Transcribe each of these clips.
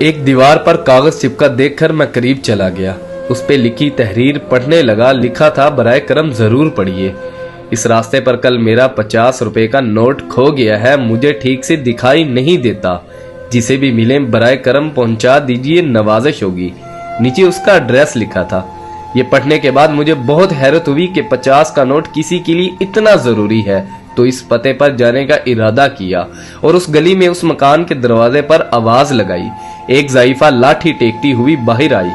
ایک دیوار پر کاغذ چپکا دیکھ کر میں قریب چلا گیا۔ اس پہ لکھی تحریر پڑھنے لگا۔ لکھا تھا، برائے کرم ضرور پڑھیے۔ اس راستے پر کل میرا 50 روپے کا نوٹ کھو گیا ہے، مجھے ٹھیک سے دکھائی نہیں دیتا، جسے بھی ملے برائے کرم پہنچا دیجیے، نوازش ہوگی۔ نیچے اس کا ایڈریس لکھا تھا۔ یہ پڑھنے کے بعد مجھے بہت حیرت ہوئی کہ 50 کا نوٹ کسی کے لیے اتنا ضروری ہے، تو اس پتے پر جانے کا ارادہ کیا اور اس گلی میں اس مکان کے دروازے پر آواز لگائی۔ ایک ضعیفہ لاٹھی ٹیکتی ہوئی باہر آئی۔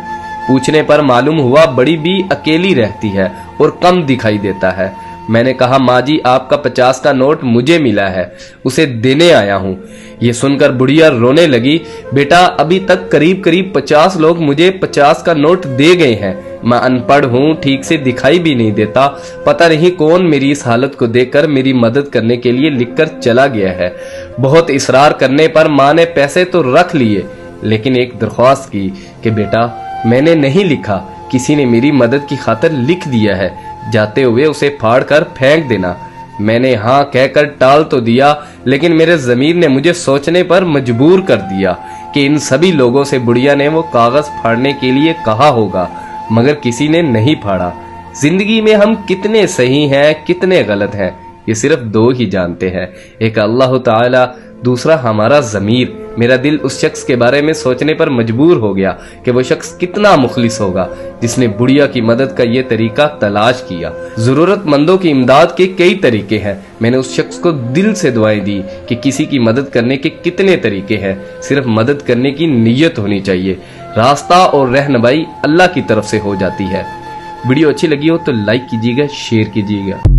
پوچھنے پر معلوم ہوا بڑی بھی اکیلی رہتی ہے اور کم دکھائی دیتا ہے۔ میں نے کہا، ماں جی، آپ کا 50 کا نوٹ مجھے ملا ہے، اسے دینے آیا ہوں۔ یہ سن کر بڑھیا رونے لگی۔ بیٹا، ابھی تک قریب 50 لوگ مجھے 50 کا نوٹ دے گئے ہیں۔ میں ان پڑھ ہوں، ٹھیک سے دکھائی بھی نہیں دیتا، پتہ نہیں کون میری اس حالت کو دیکھ کر میری مدد کرنے کے لیے لکھ کر چلا گیا ہے۔ بہت اصرار کرنے پر ماں نے پیسے تو رکھ لیے، لیکن ایک درخواست کی کہ بیٹا، میں نے نہیں لکھا، کسی نے میری مدد کی خاطر لکھ دیا ہے، جاتے ہوئے اسے پھاڑ کر پھینک دینا۔ میں نے ہاں کہہ کر ٹال تو دیا، لیکن میرے ضمیر نے مجھے سوچنے پر مجبور کر دیا کہ ان سبھی لوگوں سے بڑھیا نے وہ کاغذ پھاڑنے کے لیے کہا ہوگا، مگر کسی نے نہیں پھاڑا۔ زندگی میں ہم کتنے صحیح ہیں، کتنے غلط ہیں، یہ صرف 2 ہی جانتے ہیں، ایک اللہ تعالی، دوسرا ہمارا ضمیر۔ میرا دل اس شخص کے بارے میں سوچنے پر مجبور ہو گیا کہ وہ شخص کتنا مخلص ہوگا جس نے بڑھیا کی مدد کا یہ طریقہ تلاش کیا۔ ضرورت مندوں کی امداد کے کئی طریقے ہیں۔ میں نے اس شخص کو دل سے دعائیں دی کہ کسی کی مدد کرنے کے کتنے طریقے ہیں، صرف مدد کرنے کی نیت ہونی چاہیے۔ راستہ اور رہنمائی اللہ کی طرف سے ہو جاتی ہے۔ ویڈیو اچھی لگی ہو تو لائک کیجیے گا، شیئر کیجیے گا۔